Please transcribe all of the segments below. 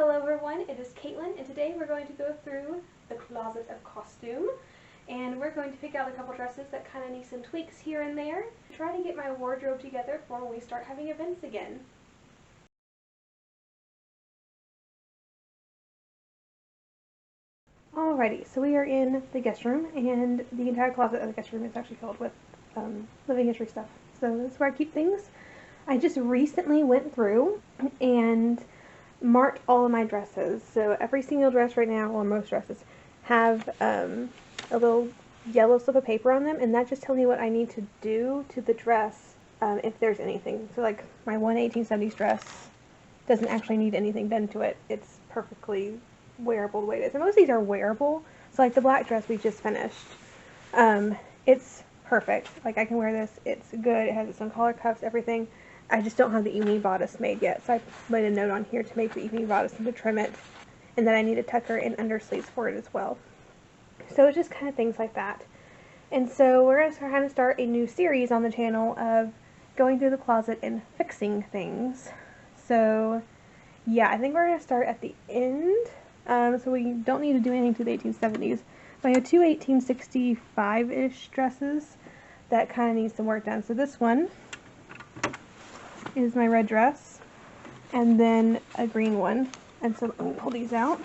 Hello everyone, it is Caitlin, and today we're going to go through the closet of costume, and we're going to pick out a couple dresses that kind of need some tweaks here and there, try to get my wardrobe together before we start having events again. Alrighty, so we are in the guest room, and the entire closet of the guest room is actually filled with living history stuff. So this is where I keep things. I just recently went through and marked all of my dresses. So every single dress right now, or most dresses, have a little yellow slip of paper on them, and that just tells me what I need to do to the dress if there's anything. So like my one 1870s dress doesn't actually need anything done to it. It's perfectly wearable the way it is. And most of these are wearable. So like the black dress we just finished, it's perfect. Like I can wear this. It's good. It has its own collar cuffs, everything. I just don't have the evening bodice made yet, so I made a note on here to make the evening bodice and to trim it, and then I need a tucker and undersleeves for it as well. So it's just kind of things like that. And so we're going to kind of start a new series on the channel of going through the closet and fixing things. So yeah, I think we're going to start at the end, so we don't need to do anything to the 1870s. But I have two 1865-ish dresses that kind of need some work done. So this one is my red dress, and then a green one. And so let me pull these out.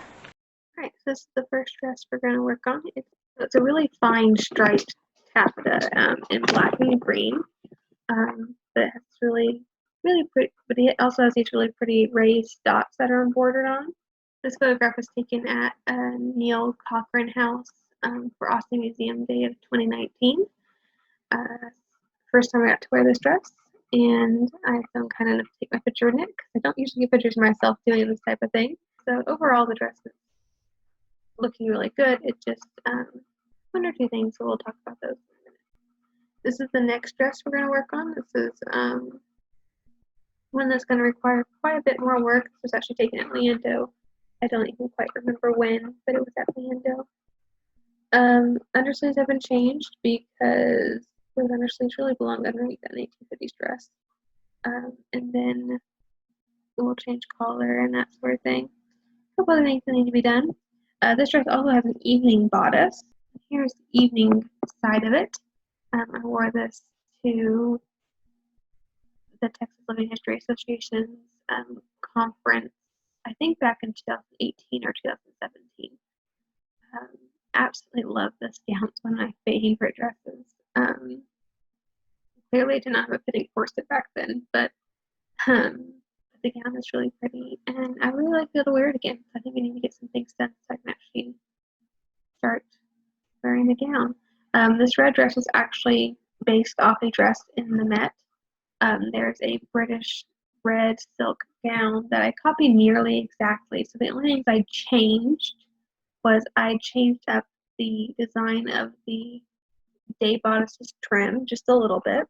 Alright, so this is the first dress we're going to work on. It's a really fine striped taffeta in black and green, but it has really pretty, but it also has these really pretty raised dots that are embroidered on. This photograph was taken at Neil Cochran House for Austin Museum Day of 2019. First time I got to wear this dress, and I felt kind enough to take my picture in it because I don't usually get pictures of myself doing this type of thing. So overall, the dress is looking really good. It's just one or two things, so we'll talk about those in a minute. This is the next dress we're going to work on. This is one that's going to require quite a bit more work. This was actually taken at Leando. I don't even quite remember when, but it was at Leando. Undersleeves have been changed because those undersleeves really belong underneath that 1850s dress. And then we'll change collar and that sort of thing. A couple other things that need to be done. This dress also has an evening bodice. Here's the evening side of it. I wore this to the Texas Living History Association's conference, I think back in 2018 or 2017. Absolutely love this gown. It's one of my favorite dresses. Clearly I did not have a fitting corset back then, but the gown is really pretty, and I really like to be able to wear it again. I think I need to get some things done so I can actually start wearing the gown. This red dress was actually based off a dress in the Met. There's a British red silk gown that I copied nearly exactly. So the only things I changed was I changed up the design of the day bodice's trim just a little bit.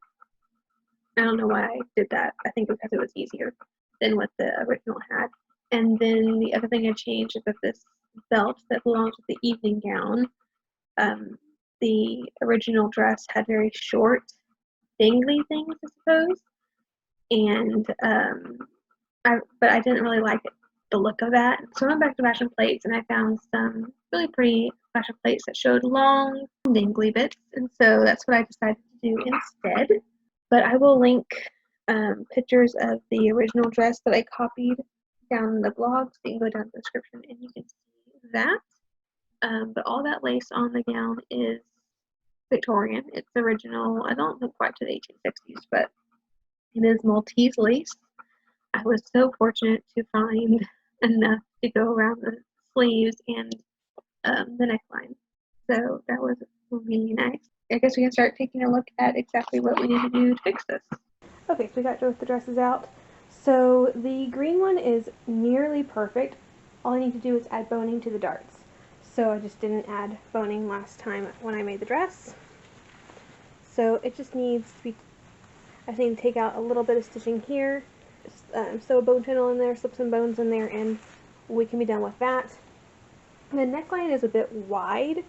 I don't know why I did that. I think because it was easier than what the original had. And then the other thing I changed is that this belt that belongs with the evening gown, the original dress had very short, dangly things, I suppose. And but I didn't really like the look of that. So I went back to fashion plates, and I found some really pretty fashion plates that showed long, dangly bits. And so that's what I decided to do instead. But I will link pictures of the original dress that I copied down in the blog, so you can go down to the description and you can see that. But all that lace on the gown is Victorian. It's original. I don't think quite to the 1860s, but it is Maltese lace. I was so fortunate to find enough to go around the sleeves and the neckline. So that was really nice. I guess we can start taking a look at exactly what we need to do to fix this. Okay, so we got both the dresses out. So the green one is nearly perfect. All I need to do is add boning to the darts. So I just didn't add boning last time when I made the dress. So it just needs to be, I just need to take out a little bit of stitching here, sew a bone channel in there, slip some bones in there, and we can be done with that. The neckline is a bit wide,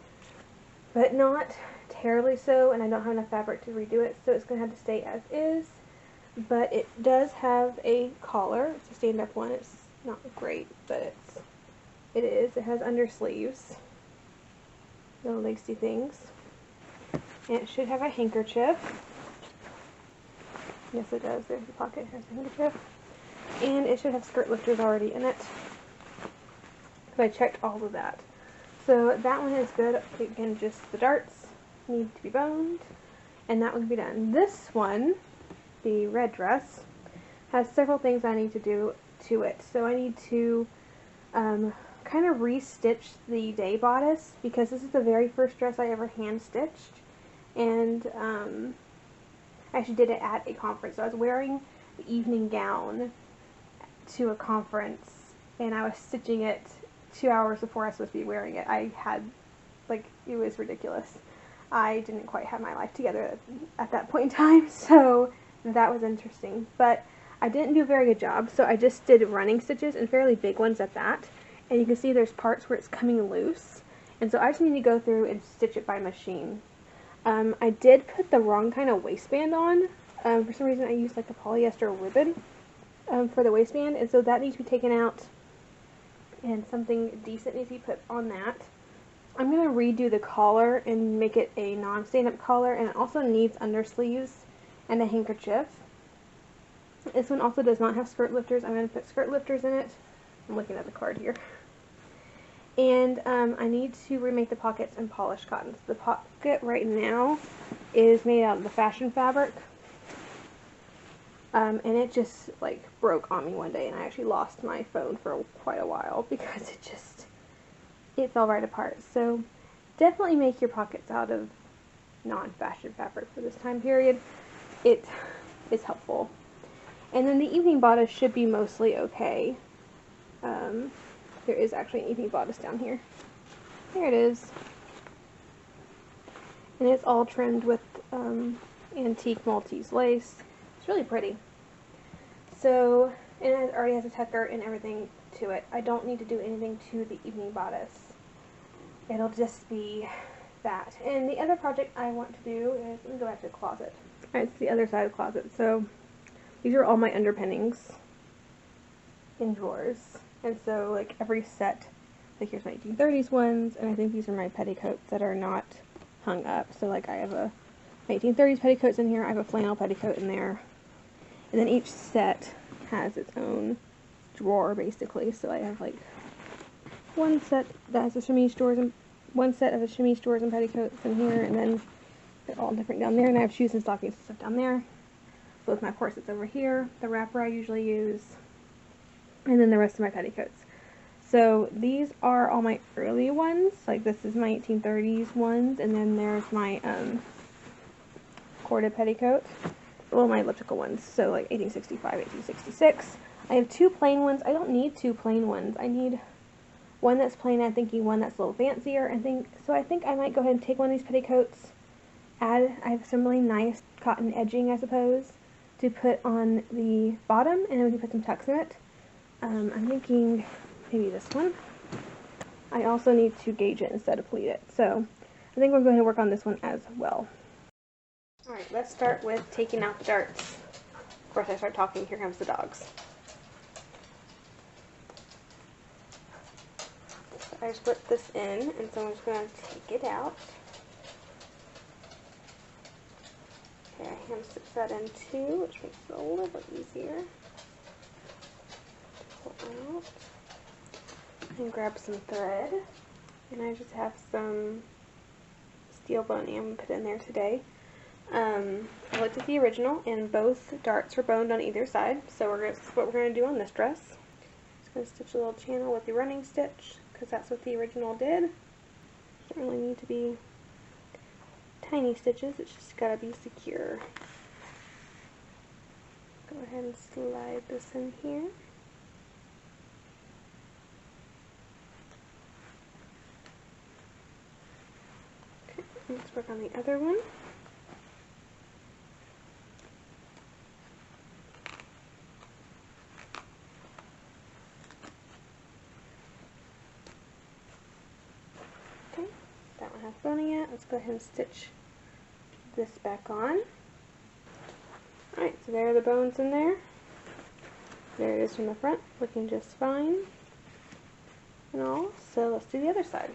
but not terribly so, and I don't have enough fabric to redo it, so it's going to have to stay as is. But it does have a collar. It's a stand-up one. It's not great, but it's it is. It has under sleeves, little lacy things. And it should have a handkerchief. Yes, it does. There's the pocket. Here's the handkerchief. And it should have skirt lifters already in it. So I checked all of that. So that one is good. Again, just the darts need to be boned, and that one can be done. This one, the red dress, has several things I need to do to it. So I need to kind of re-stitch the day bodice, because this is the very first dress I ever hand-stitched, and I actually did it at a conference. So I was wearing the evening gown to a conference, and I was stitching it 2 hours before I was supposed to be wearing it. I had, like, it was ridiculous. I didn't quite have my life together at that point in time, so that was interesting. But I didn't do a very good job, so I just did running stitches, and fairly big ones at that. And you can see there's parts where it's coming loose, and so I just need to go through and stitch it by machine. I did put the wrong kind of waistband on. For some reason I used like a polyester ribbon for the waistband, and so that needs to be taken out, and something decent needs to be put on that. I'm going to redo the collar and make it a non-stand-up collar, and it also needs undersleeves and a handkerchief. This one also does not have skirt lifters. I'm going to put skirt lifters in it. I'm looking at the card here. And I need to remake the pockets in polished cotton. So the pocket right now is made out of the fashion fabric. And it just like broke on me one day, and I actually lost my phone for quite a while because it fell right apart. So definitely make your pockets out of non-fashion fabric for this time period. It is helpful. And then the evening bodice should be mostly okay. There is actually an evening bodice down here. There it is. And it's all trimmed with antique Maltese lace. It's really pretty. So, and it already has a tucker and everything to it. I don't need to do anything to the evening bodice. It'll just be that. And the other project I want to do is, let me go back to the closet. Alright, it's the other side of the closet. So, these are all my underpinnings in drawers. And so, like, every set, like, here's my 1830s ones, and I think these are my petticoats that are not hung up. So, like, I have a 1830s petticoats in here, I have a flannel petticoat in there, and then each set has its own drawer, basically. So I have, like, one set that has the chemise drawers, and one set of the chemise drawers and petticoats in here, and then they're all different down there, and I have shoes and stockings and stuff down there. Both my corsets over here, the wrapper I usually use, and then the rest of my petticoats. So these are all my early ones. Like, this is my 1830s ones, and then there's my corded petticoat. Well, my elliptical ones. So like 1865, 1866. I have two plain ones. I don't need two plain ones. I need one that's plain. I'm thinking one that's a little fancier. So I think I might go ahead and take one of these petticoats. I have some really nice cotton edging, I suppose, to put on the bottom, and then we can put some tucks in it. I'm thinking maybe this one. I also need to gauge it instead of pleat it, so I think we're going to work on this one as well. Alright, let's start with taking out the darts. Of course, I start talking, here comes the dogs. So I split this in, and so I'm just going to take it out. Okay, I hand stitch that in too, which makes it a little easier. Out and grab some thread, and I just have some steel boning I'm going to put in there today. I looked at the original, and both darts were boned on either side, so this is what we're going to do on this dress. Just going to stitch a little channel with the running stitch, because that's what the original did. Doesn't really need to be tiny stitches, it's just got to be secure. Go ahead and slide this in here. Let's work on the other one. Okay, that one has boning yet. Let's go ahead and stitch this back on. Alright, so there are the bones in there. There it is from the front, looking just fine and all. let's do the other side.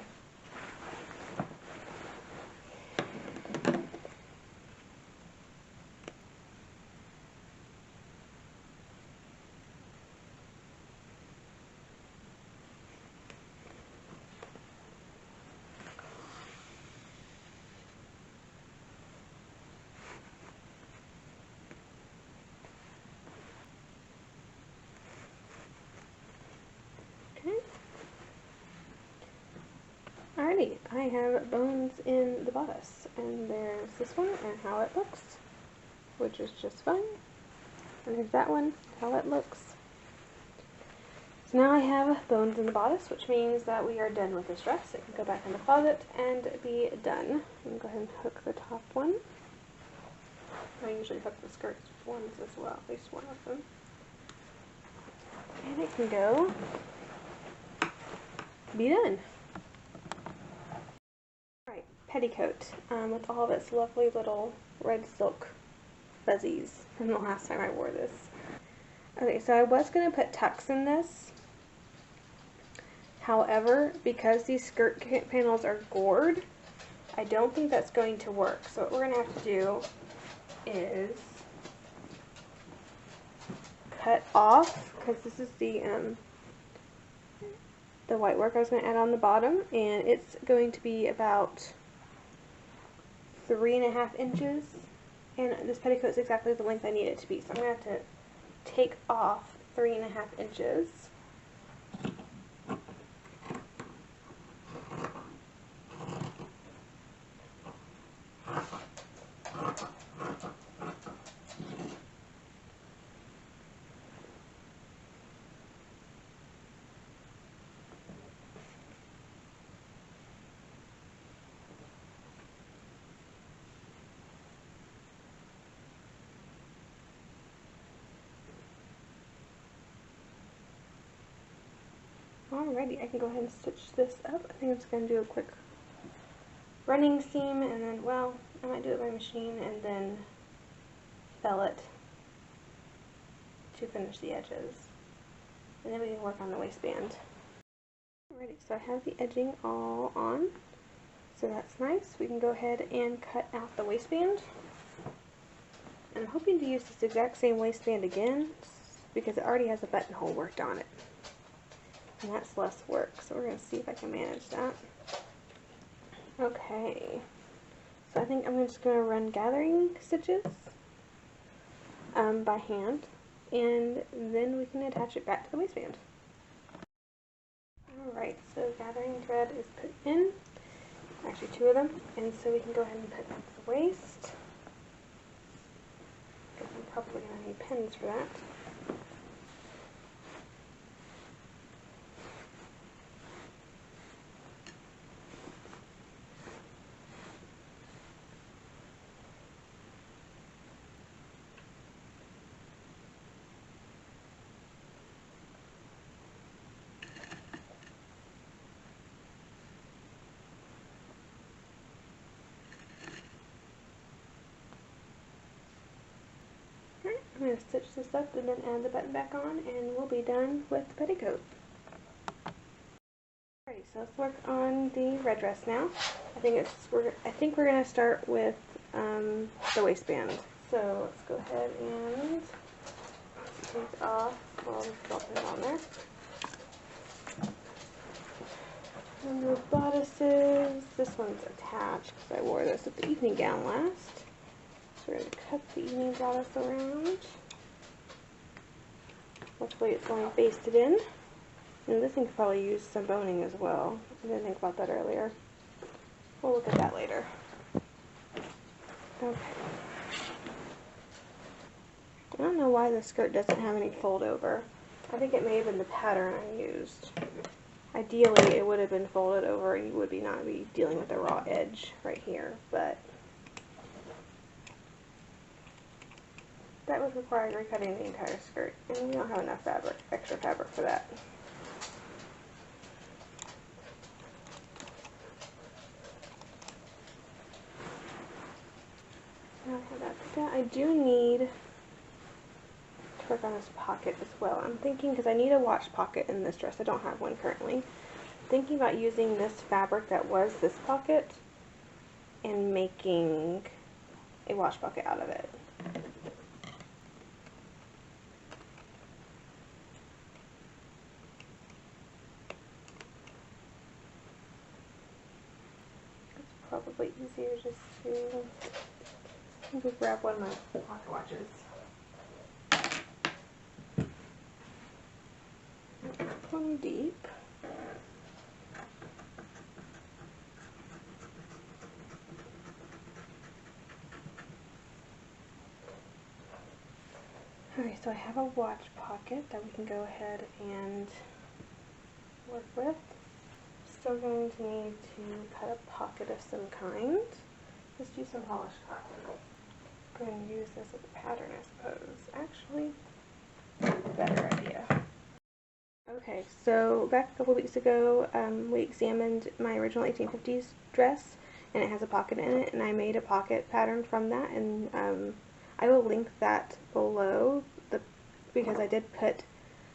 Alrighty, I have bones in the bodice, and there's this one and how it looks, which is just fine. And there's that one, how it looks. So now I have bones in the bodice, which means that we are done with this dress. It can go back in the closet and be done. I'm going to go ahead and hook the top one. I usually hook the skirt ones as well, at least one of them. And it can go be done. Alright, petticoat with all of its lovely little red silk fuzzies from the last time I wore this. Okay, so I was going to put tucks in this. However, because these skirt panels are gored, I don't think that's going to work. So what we're going to have to do is cut off, because this is the white work I was going to add on the bottom, and it's going to be about 3.5 inches, and this petticoat is exactly the length I need it to be, so I'm going to have to take off 3.5 inches. Alrighty, I can go ahead and stitch this up. I think I'm just going to do a quick running seam, and then, well, I might do it by machine and then fell it to finish the edges. And then we can work on the waistband. Alrighty, so I have the edging all on, so that's nice. We can go ahead and cut out the waistband. And I'm hoping to use this exact same waistband again, because it already has a buttonhole worked on it. And that's less work, so we're going to see if I can manage that. Okay, so I think I'm just going to run gathering stitches by hand, and then we can attach it back to the waistband. Alright, so gathering thread is put in, actually 2 of them, and so we can go ahead and put the waist. I'm probably going to need pins for that. I'm going to stitch this up and then add the button back on, and we'll be done with the petticoat. Alrighty, so let's work on the red dress now. I think we're going to start with the waistband. So let's go ahead and take off all the buttons on there. And the bodices, this one's attached because I wore this with the evening gown last. So we're going to cut the evening bodice around. Hopefully it's going basted in. And this thing could probably use some boning as well. I didn't think about that earlier. We'll look at that later. Okay. I don't know why the skirt doesn't have any fold over. I think it may have been the pattern I used. Ideally it would have been folded over and you would not be dealing with a raw edge right here, but that would require recutting the entire skirt, and we don't have enough fabric, extra fabric for that. Now I have that done. I do need to work on this pocket as well. I'm thinking, because I need a watch pocket in this dress. I don't have one currently. thinking about using this fabric that was this pocket and making a wash bucket out of it. It's probably easier just to maybe grab one of my pocket watches. One deep. Okay, so I have a watch pocket that we can go ahead and work with. Still going to need to cut a pocket of some kind. Just use some polished cotton. I'm going to use this as a pattern, I suppose. Actually, better idea. Okay, so back a couple weeks ago, we examined my original 1850s dress, and it has a pocket in it, and I made a pocket pattern from that, and I will link that below, because I did put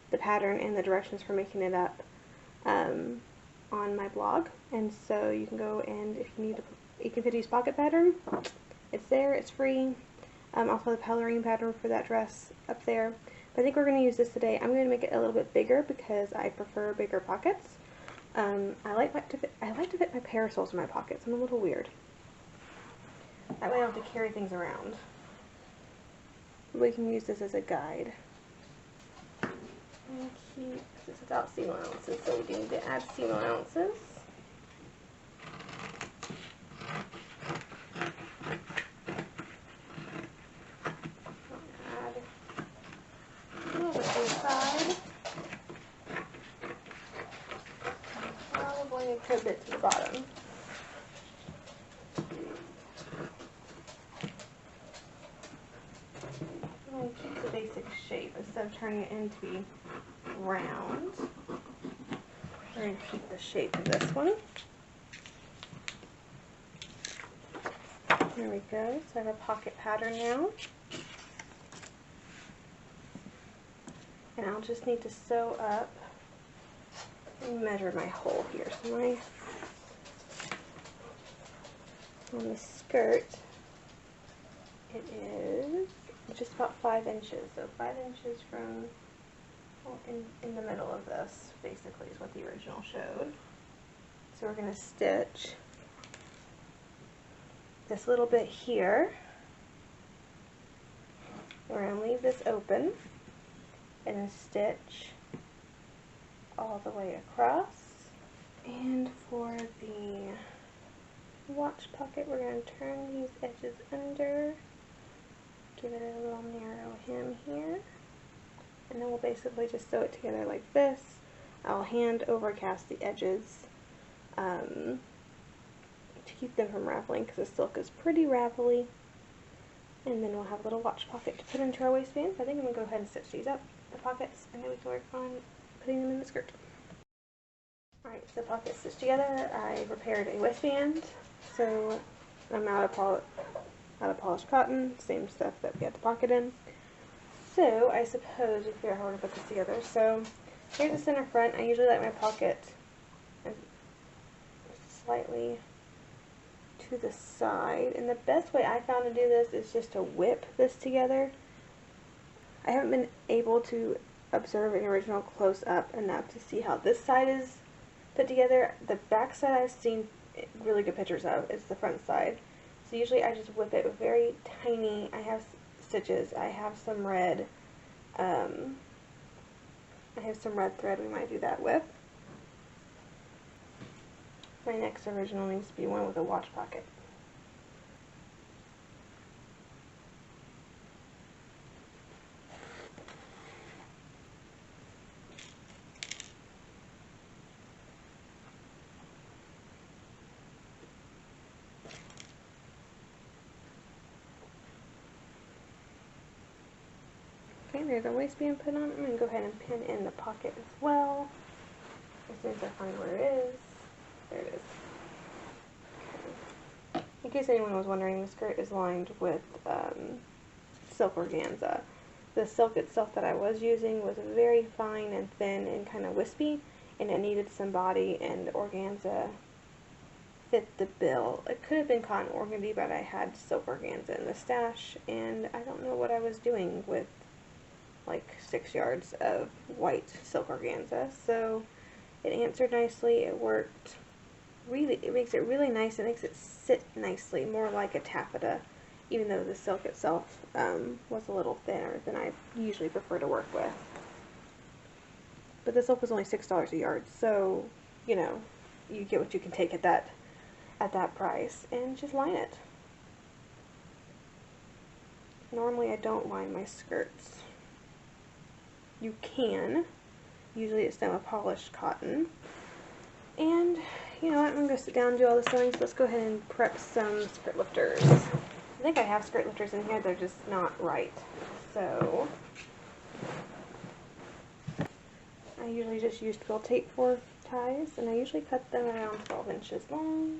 the pattern and the directions for making it up on my blog, and so you can go, and if you need a 1850s pocket pattern, it's there, it's free. Also the coloring pattern for that dress up there. But I think we're going to use this today. I'm going to make it a little bit bigger because I prefer bigger pockets. I like to fit my parasols in my pockets. I'm a little weird. That way I don't have to carry things around. We can use this as a guide. And keep, this is without seam allowances, so we do need to add seam allowances. Probably a good bit to the bottom. I'm going to keep the basic shape instead of turning it into be round. We're going to keep the shape of this one. There we go. So I have a pocket pattern now. And I'll just need to sew up and measure my hole here. So on the skirt, it is just about 5 inches. So 5 inches from, well, in the middle of this, basically, is what the original showed. So we're going to stitch this little bit here. We're going to leave this open and stitch all the way across. And for the watch pocket, we're going to turn these edges under, give it a little narrow hem here, and then we'll basically just sew it together like this. I'll hand overcast the edges to keep them from raveling because the silk is pretty ravelly. And then we'll have a little watch pocket to put into our waistband. I think I'm going to go ahead and stitch these up, the pockets, and then we can work on putting them in the skirt. Alright, so pockets stitched together. I prepared a waistband. So I'm out of polished cotton, same stuff that we had the pocket in. So I suppose we figure out how we're going to put this together. So here's the center front. I usually like my pocket slightly to the side, and the best way I found to do this is just to whip this together. I haven't been able to observe an original close-up enough to see how this side is put together. The back side I've seen really good pictures of. It's the front side. So usually I just whip it with very tiny, I have stitches, I have some red, thread we might do that with. My next original needs to be one with a watch pocket. Okay, there's our waistband put on. I'm going to go ahead and pin in the pocket as well. As soon as I find where it is. There it is. Okay. In case anyone was wondering, the skirt is lined with silk organza. The silk itself that I was using was very fine and thin and kind of wispy, and it needed some body, and organza fit the bill. It could have been cotton organdy, but I had silk organza in the stash, and I don't know what I was doing with like 6 yards of white silk organza. So it answered nicely. It worked. Really, it makes it really nice. It makes it sit nicely, more like a taffeta, even though the silk itself was a little thinner than I usually prefer to work with. But the silk was only $6 a yard, so you know, you get what you can take at that price, and just line it. Normally I don't line my skirts. You can. Usually it's done with polished cotton. And you know what, I'm going to go sit down and do all the sewing, so let's go ahead and prep some skirt lifters. I think I have skirt lifters in here, they're just not right. So I usually just use twill tape for ties, and I usually cut them around 12 inches long.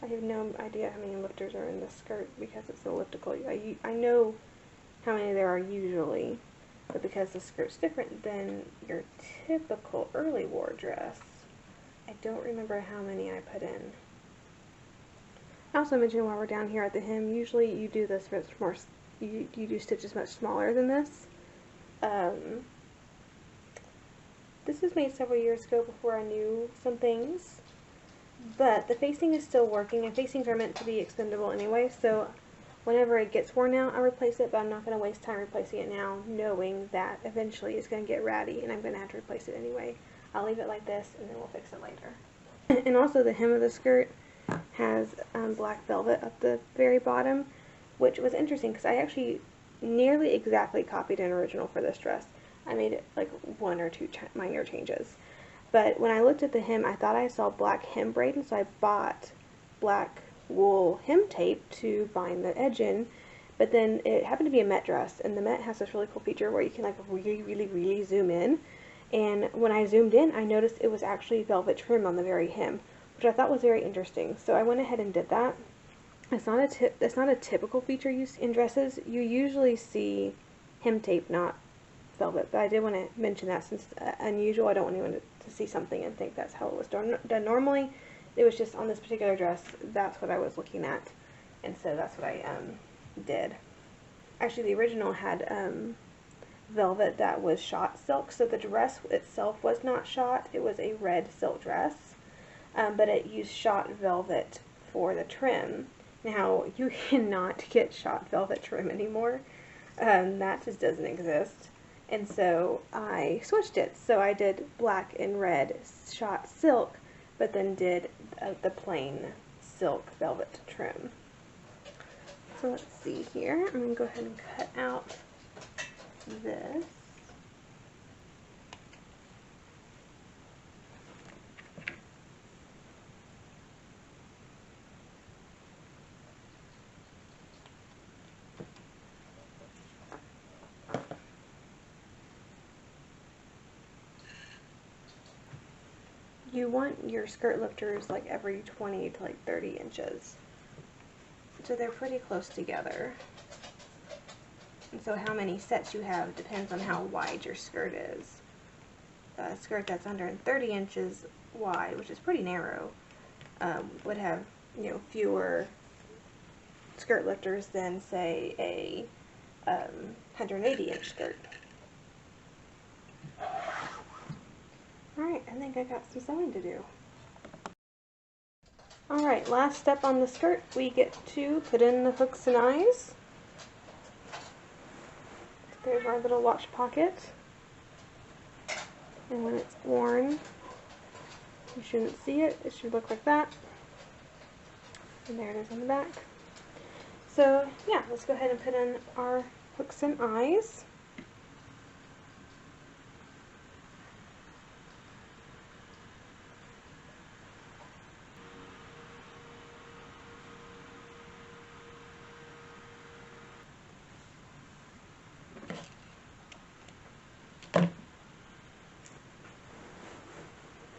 I have no idea how many lifters are in this skirt because it's elliptical. I know how many there are usually, but because the skirt's different than your typical early war dress, I don't remember how many I put in. I also mentioned while we're down here at the hem, usually you do this much more, you do stitches much smaller than this. This was made several years ago before I knew some things, but the facing is still working, and facings are meant to be expendable anyway, so whenever it gets worn out, I'll replace it, but I'm not going to waste time replacing it now, knowing that eventually it's going to get ratty, and I'm going to have to replace it anyway. I'll leave it like this, and then we'll fix it later. And also the hem of the skirt has black velvet at the very bottom, which was interesting because I actually nearly exactly copied an original for this dress. I made it like 1 or 2 minor changes. But when I looked at the hem, I thought I saw black hem braid, and so I bought black wool hem tape to bind the edge in. But then it happened to be a Met dress, and the Met has this really cool feature where you can like really zoom in. And when I zoomed in, I noticed it was actually velvet trim on the very hem, which I thought was very interesting. So I went ahead and did that. It's not a typical feature you see in dresses. You usually see hem tape, not velvet, but I did want to mention that since it's unusual. I don't want anyone to see something and think that's how it was done normally. It was just on this particular dress, that's what I was looking at, and so that's what I did. Actually, the original had velvet that was shot silk, so the dress itself was not shot. It was a red silk dress, but it used shot velvet for the trim. Now, you cannot get shot velvet trim anymore. That just doesn't exist. And so I switched it. So I did black and red shot silk, but then did the plain silk velvet trim. So let's see here. I'm going to go ahead and cut out this. You want your skirt lifters like every 20 to like 30 inches. So they're pretty close together. And so how many sets you have depends on how wide your skirt is. A skirt that's under 30 inches wide, which is pretty narrow, would have, you know, fewer skirt lifters than, say, a 180-inch skirt. Alright, I think I got some sewing to do. Alright, last step on the skirt, we get to put in the hooks and eyes. There's our little watch pocket. And when it's worn, you shouldn't see it. It should look like that. And there it is on the back. So, yeah, let's go ahead and put in our hooks and eyes.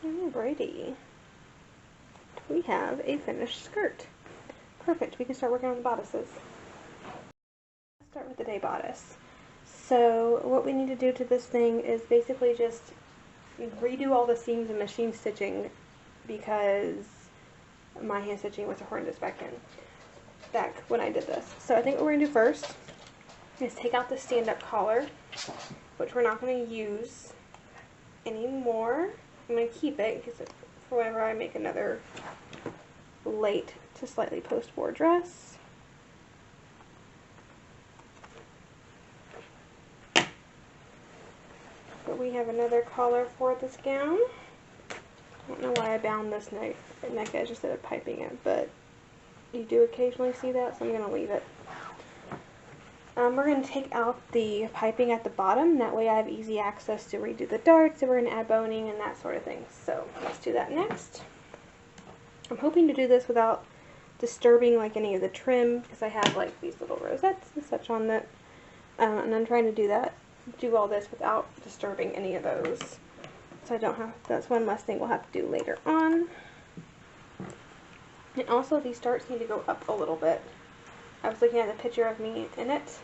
Alrighty, we have a finished skirt. Perfect, we can start working on the bodices. Let's start with the day bodice. So what we need to do to this thing is basically just redo all the seams and machine stitching because my hand stitching was horrendous back when I did this. So I think what we're going to do first is take out the stand-up collar, which we're not going to use anymore. I'm going to keep it because for whenever I make another late to slightly post-war dress. But we have another collar for this gown. I don't know why I bound this neck edge instead of piping it, but you do occasionally see that, so I'm going to leave it. We're going to take out the piping at the bottom, that way I have easy access to redo the darts, and we're going to add boning and that sort of thing. So let's do that next. I'm hoping to do this without disturbing like any of the trim, because I have like these little rosettes and such on that, and I'm trying to do all this without disturbing any of those. So I don't have, that's one less thing we'll have to do later on. And also these darts need to go up a little bit. I was looking at the picture of me in it,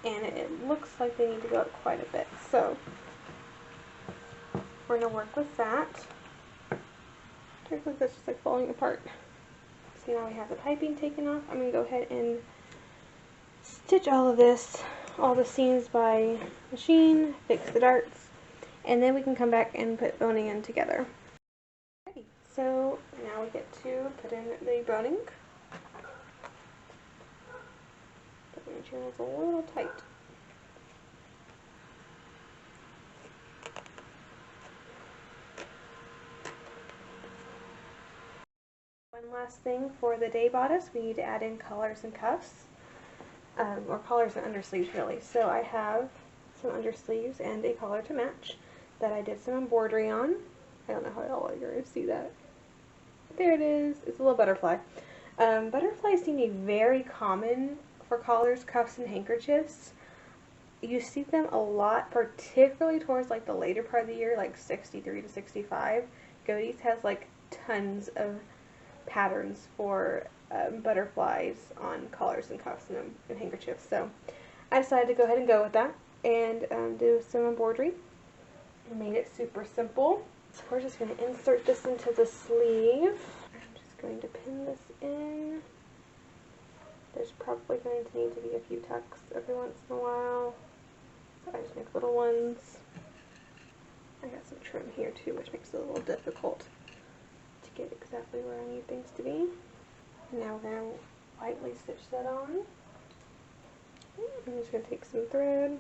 and it looks like they need to go up quite a bit. So we're going to work with that. Looks like this is like falling apart. So now we have the piping taken off. I'm going to go ahead and stitch all of this, all the seams by machine, fix the darts, and then we can come back and put boning in together. Okay, so now we get to put in the boning. The material is a little tight. One last thing for the day bodice, we need to add in collars and cuffs, or collars and undersleeves really. So I have some undersleeves and a collar to match that I did some embroidery on. I don't know how all you're going to see that. There it is. It's a little butterfly. Butterflies seem to be very common for collars, cuffs, and handkerchiefs. You see them a lot, particularly towards like the later part of the year, like 63 to 65. Bodice has like tons of patterns for butterflies on collars and cuffs and handkerchiefs. So I decided to go ahead and go with that and do some embroidery. I made it super simple. So we're just going to insert this into the sleeve. I'm just going to pin this in. There's probably going to need to be a few tucks every once in a while. So I just make little ones. I got some trim here too, which makes it a little difficult to get exactly where I need things to be. And now we're going to lightly stitch that on. I'm just going to take some thread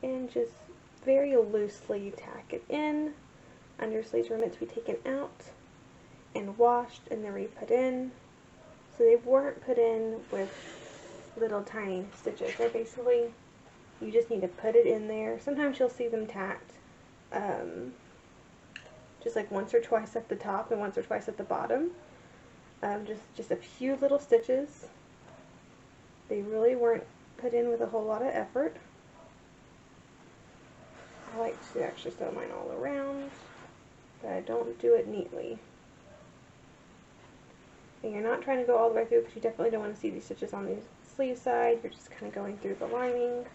and just very loosely tack it in. Undersleeves were meant to be taken out and washed and then re-put in. So they weren't put in with little tiny stitches. They're basically, you just need to put it in there. Sometimes you'll see them tacked just like once or twice at the top and once or twice at the bottom. Just a few little stitches. They really weren't put in with a whole lot of effort. I like to actually sew mine all around, but I don't do it neatly. And you're not trying to go all the way through because you definitely don't want to see these stitches on the sleeve side. You're just kind of going through the lining,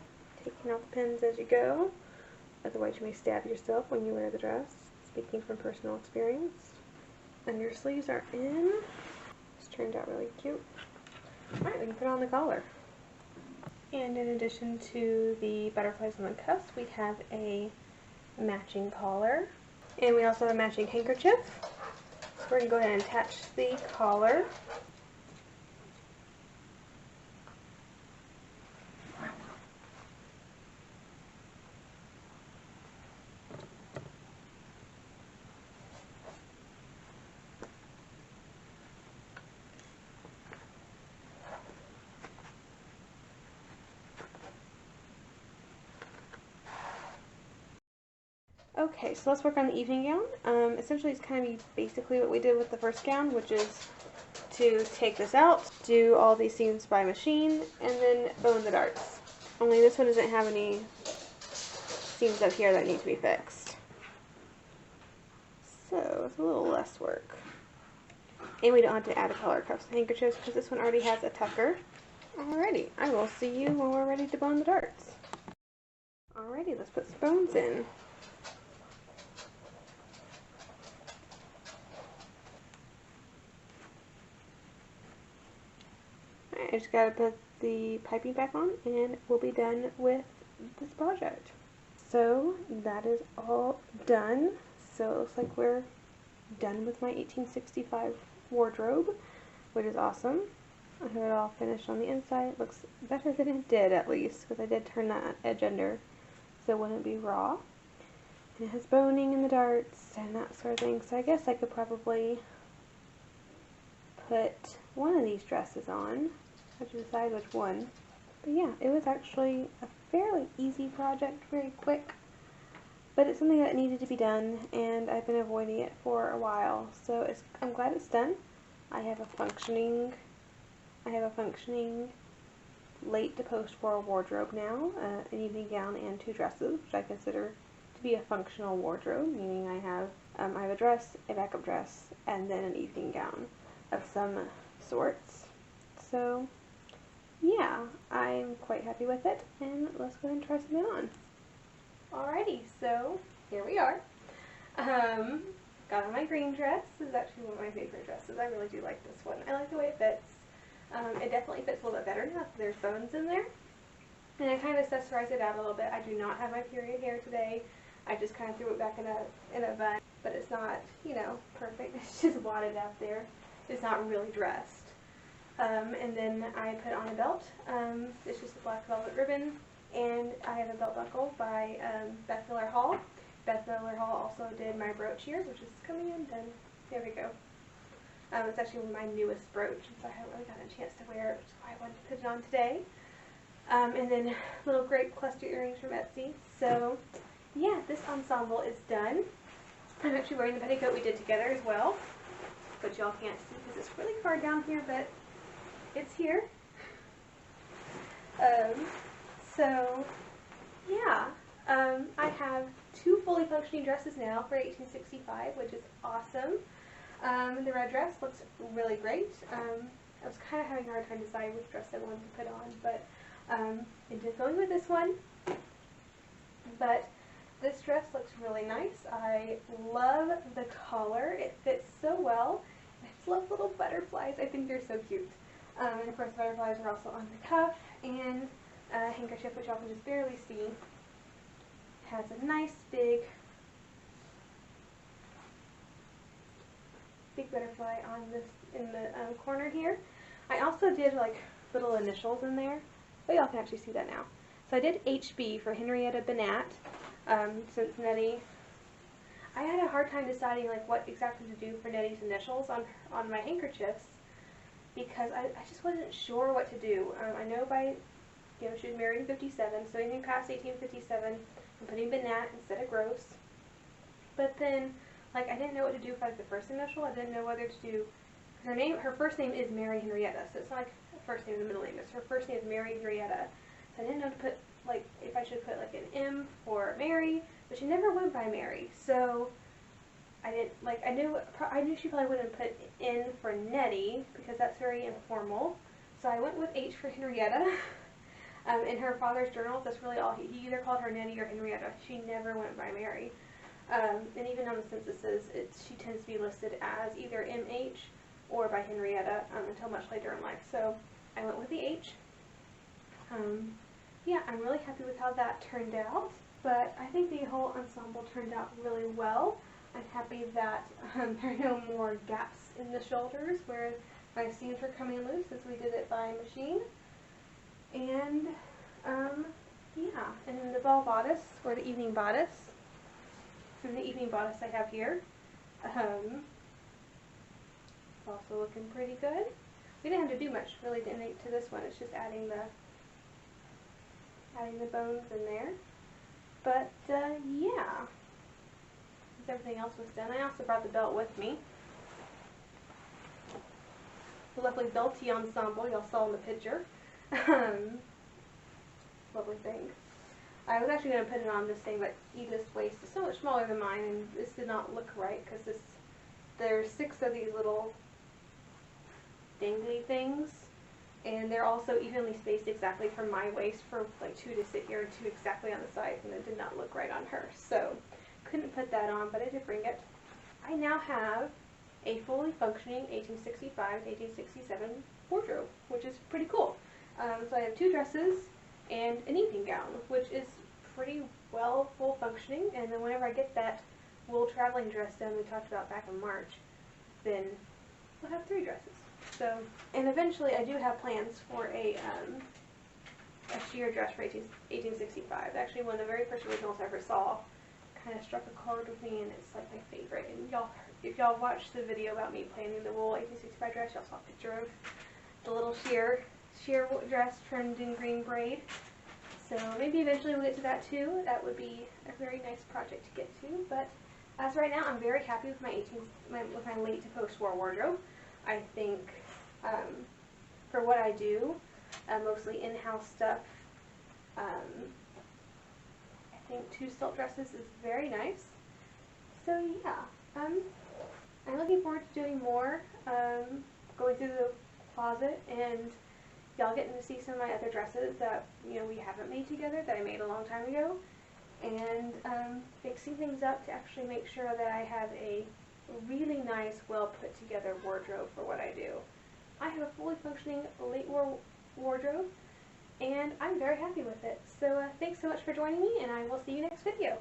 taking out the pins as you go. Otherwise you may stab yourself when you wear the dress. Speaking from personal experience. And your sleeves are in. This turned out really cute. Alright, we can put on the collar. And in addition to the butterflies on the cuffs, we have a matching collar. And we also have a matching handkerchief. We're going to go ahead and attach the collar. Okay, so let's work on the evening gown. Essentially it's kind of basically what we did with the first gown, which is to take this out, do all these seams by machine, and then bone the darts. Only this one doesn't have any seams up here that need to be fixed. So it's a little less work. And we don't have to add a collar, cuffs, and handkerchiefs because this one already has a tucker. Alrighty, I will see you when we're ready to bone the darts. Alrighty, let's put some bones in. Alright, I just gotta put the piping back on and we'll be done with this project. So that is all done. So it looks like we're done with my 1865 wardrobe, which is awesome. I have it all finished on the inside. It looks better than it did, at least, because I did turn that edge under so it wouldn't be raw. And it has boning in the darts and that sort of thing. So I guess I could probably put one of these dresses on. I have to decide which one. But yeah, it was actually a fairly easy project, very quick. But it's something that needed to be done, and I've been avoiding it for a while. So I'm glad it's done. I have a functioning late to post-war wardrobe now, an evening gown and 2 dresses, which I consider to be a functional wardrobe, meaning I have a dress, a backup dress, and then an evening gown of some sorts. So yeah, I'm quite happy with it, and let's go ahead and try something on. Alrighty, so here we are. Got on my green dress. This is actually one of my favorite dresses. I really do like this one. I like the way it fits. It definitely fits a little bit better now that there's bones in there. And I kind of accessorized it out a little bit. I do not have my period hair today. I just kind of threw it back in a bun, but it's not, you know, perfect. It's just wadded out there. It's not really dressed. And then I put on a belt. It's just a black velvet ribbon, and I have a belt buckle by Beth Miller Hall. Beth Miller Hall also did my brooch here, which is coming undone. There we go. It's actually my newest brooch, so I haven't really gotten a chance to wear it, which is why I wanted to put it on today. And then little grape cluster earrings from Etsy. So yeah, this ensemble is done. I'm actually wearing the petticoat we did together as well, but y'all can't see because it's really far down here, but it's here. So yeah, I have 2 fully functioning dresses now for 1865, which is awesome. The red dress looks really great. I was kind of having a hard time deciding which dress I wanted to put on, but ended up going with this one. But this dress looks really nice. I love the collar. It fits so well. I just love little butterflies. I think they're so cute. And of course the butterflies are also on the cuff, and a handkerchief, which y'all can just barely see, has a nice big butterfly on this in the corner here. I also did like little initials in there, but y'all can actually see that now. So I did HB for Henrietta Bennett, since Nettie. I had a hard time deciding like what exactly to do for Nettie's initials on my handkerchiefs, because I just wasn't sure what to do. I know you know, she was married in 57, so anything past 1857, I'm putting Bennett instead of Gross. But then, like, I didn't know what to do for like the first initial. I didn't know whether to do, because her first name is Mary Henrietta, so it's not like first name and the middle name. It's her first name is Mary Henrietta. So I didn't know to put, like, if I should put like an M for Mary, but she never went by Mary. So I didn't, like, I knew she probably wouldn't put N for Nettie, because that's very informal. So I went with H for Henrietta. In her father's journals, that's really all. He either called her Nettie or Henrietta. She never went by Mary. And even on the censuses, she tends to be listed as either MH or by Henrietta until much later in life. So I went with the H. Yeah, I'm really happy with how that turned out. But I think the whole ensemble turned out really well. I'm happy that there are no more gaps in the shoulders where my seams were coming loose, as we did it by machine. And yeah, and then the ball bodice, or the evening bodice, and the evening bodice I have here, it's also looking pretty good. We didn't have to do much really to this one. It's just adding the bones in there. But yeah, everything else was done. I also brought the belt with me. The lovely belty ensemble y'all saw in the picture. Lovely thing. I was actually going to put it on this thing, but Edith's waist is so much smaller than mine, and this did not look right, because there's 6 of these little dangly things, and they're also evenly spaced exactly from my waist for like 2 to sit here and 2 exactly on the sides, and it did not look right on her. So couldn't put that on, but I did bring it. I now have a fully functioning 1865 to 1867 wardrobe, which is pretty cool. So I have 2 dresses and an evening gown, which is pretty well full functioning, and then whenever I get that wool traveling dress done we talked about back in March, then we'll have 3 dresses. So, and eventually I do have plans for a sheer dress for 1865. Actually, one of the very first originals I ever saw kind of struck a chord with me, and it's like my favorite. And y'all, if y'all watched the video about me planning the wool 1865 dress, y'all saw a picture of the little sheer dress trimmed in green braid. So maybe eventually we'll get to that too. That would be a very nice project to get to. But as of right now, I'm very happy with my late to post-war wardrobe. I think for what I do, mostly in-house stuff, I think 2 silk dresses is very nice. So yeah, I'm looking forward to doing more, going through the closet and y'all getting to see some of my other dresses that, you know, we haven't made together, that I made a long time ago, and fixing things up to actually make sure that I have a really nice, well put together wardrobe for what I do. I have a fully functioning late war wardrobe, and I'm very happy with it. So thanks so much for joining me, and I will see you next video.